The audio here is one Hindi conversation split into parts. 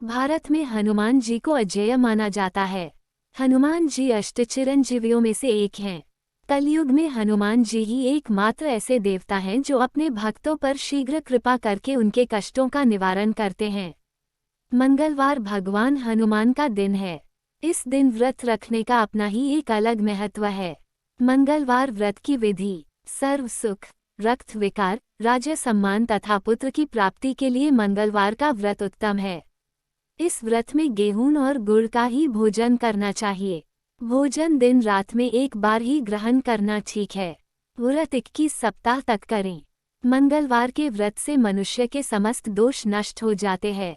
भारत में हनुमान जी को अजेय माना जाता है। हनुमान जी अष्टचिरंजीवियों में से एक हैं। कलयुग में हनुमान जी ही एकमात्र ऐसे देवता हैं जो अपने भक्तों पर शीघ्र कृपा करके उनके कष्टों का निवारण करते हैं। मंगलवार भगवान हनुमान का दिन है। इस दिन व्रत रखने का अपना ही एक अलग महत्व है। मंगलवार व्रत की विधि। सर्व सुख, रक्त विकार, राज्य सम्मान तथा पुत्र की प्राप्ति के लिए मंगलवार का व्रत उत्तम है। इस व्रत में गेहूं और गुड़ का ही भोजन करना चाहिए। भोजन दिन रात में एक बार ही ग्रहण करना ठीक है। व्रत 21 सप्ताह तक करें। मंगलवार के व्रत से मनुष्य के समस्त दोष नष्ट हो जाते हैं।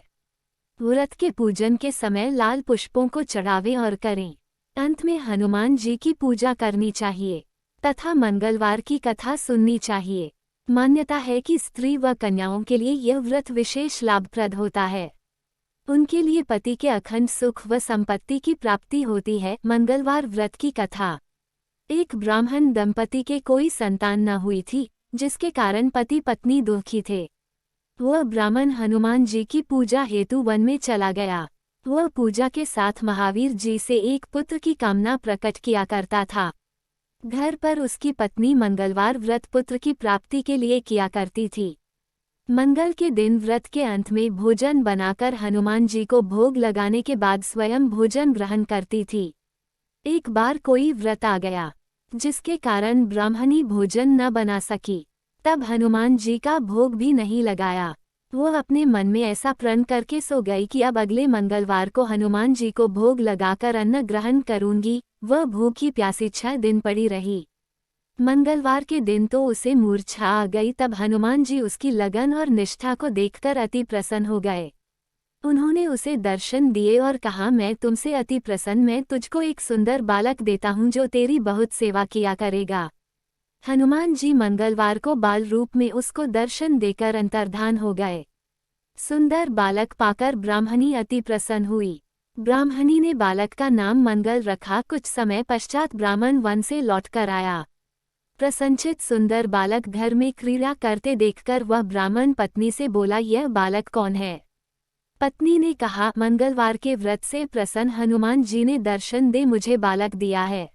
व्रत के पूजन के समय लाल पुष्पों को चढ़ावें और करें। अंत में हनुमान जी की पूजा करनी चाहिए तथा मंगलवार की कथा सुननी चाहिए। मान्यता है कि स्त्री व कन्याओं के लिए यह व्रत विशेष लाभप्रद होता है। उनके लिए पति के अखंड सुख व संपत्ति की प्राप्ति होती है। मंगलवार व्रत की कथा। एक ब्राह्मण दंपति के कोई संतान न हुई थी, जिसके कारण पति पत्नी दुखी थे। वह ब्राह्मण हनुमान जी की पूजा हेतु वन में चला गया। वह पूजा के साथ महावीर जी से एक पुत्र की कामना प्रकट किया करता था। घर पर उसकी पत्नी मंगलवार व्रत पुत्र की प्राप्ति के लिए किया करती थी। मंगल के दिन व्रत के अंत में भोजन बनाकर हनुमान जी को भोग लगाने के बाद स्वयं भोजन ग्रहण करती थी। एक बार कोई व्रत आ गया, जिसके कारण ब्राह्मणी भोजन न बना सकी। तब हनुमान जी का भोग भी नहीं लगाया। वह अपने मन में ऐसा प्रण करके सो गई कि अब अगले मंगलवार को हनुमान जी को भोग लगाकर अन्न ग्रहण करूंगी। वह भूखी प्यासी 6 दिन पड़ी रही। मंगलवार के दिन तो उसे मूर्छा आ गई। तब हनुमान जी उसकी लगन और निष्ठा को देखकर अति प्रसन्न हो गए। उन्होंने उसे दर्शन दिए और कहा, मैं तुमसे अति प्रसन्न, मैं तुझको एक सुंदर बालक देता हूँ जो तेरी बहुत सेवा किया करेगा। हनुमान जी मंगलवार को बाल रूप में उसको दर्शन देकर अंतर्धान हो गए। सुंदर बालक पाकर ब्राह्मणी अति प्रसन्न हुई। ब्राह्मणी ने बालक का नाम मंगल रखा। कुछ समय पश्चात ब्राह्मण वन से लौटकर आया। प्रसन्नचित सुंदर बालक घर में क्रीड़ा करते देखकर वह ब्राह्मण पत्नी से बोला, यह बालक कौन है? पत्नी ने कहा, मंगलवार के व्रत से प्रसन्न हनुमान जी ने दर्शन दे मुझे बालक दिया है।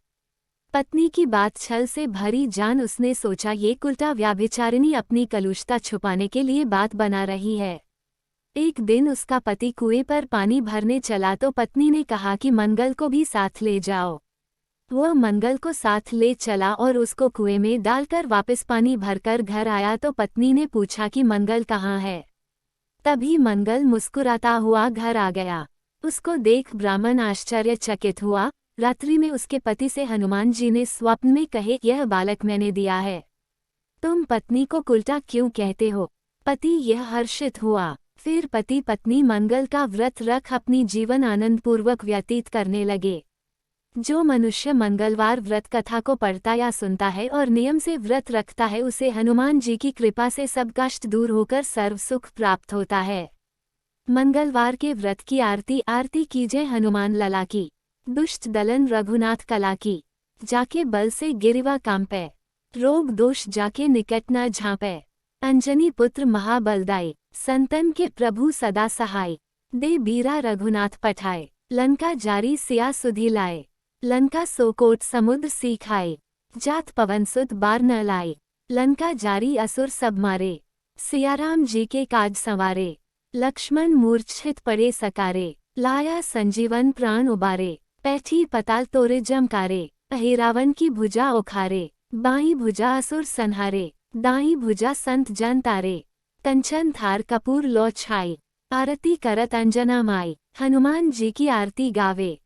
पत्नी की बात छल से भरी जान उसने सोचा, ये कुलटा व्याभिचारिणी अपनी कलुषता छुपाने के लिए बात बना रही है। एक दिन उसका पति कुएं पर पानी भरने चला तो पत्नी ने कहा कि मंगल को भी साथ ले जाओ। वह मंगल को साथ ले चला और उसको कुएं में डालकर वापस पानी भरकर घर आया तो पत्नी ने पूछा कि मंगल कहाँ है। तभी मंगल मुस्कुराता हुआ घर आ गया। उसको देख ब्राह्मण आश्चर्यचकित हुआ। रात्रि में उसके पति से हनुमान जी ने स्वप्न में कहे, यह बालक मैंने दिया है। तुम पत्नी को उल्टा क्यों कहते हो? पति यह हर्षित हुआ। फिर पति पत्नी मंगल का व्रत रख अपनी जीवन आनंदपूर्वक व्यतीत करने लगे। जो मनुष्य मंगलवार व्रत कथा को पढ़ता या सुनता है और नियम से व्रत रखता है, उसे हनुमान जी की कृपा से सब कष्ट दूर होकर सर्व सुख प्राप्त होता है। मंगलवार के व्रत की आरती कीजिए हनुमान लला की। दुष्ट दलन रघुनाथ कला की। जाके बल से गिरिवा कांपे। रोग दोष जाके निकट न झांपे। अंजनी पुत्र महाबलदाई। संतन के प्रभु सदा सहाय। दे बीरा रघुनाथ पठाए। लंका जारी सिया सुधी लाए। लंका सोकोट समुद्र सीखाए। जात पवन सुत बार न लाए। लंका जारी असुर सब मारे। सियाराम जी के काज संवारे। लक्ष्मण मूर्छित पड़े सकारे। लाया संजीवन प्राण उबारे। पैठी पताल तोरे जमकारे। अहिरावन की भुजा उखारे। बाई भुजा असुर संहारे। दाई भुजा संत जन तारे। कंचन थार कपूर लो छाई। आरती करत अंजना माई। हनुमान जी की आरती गावे।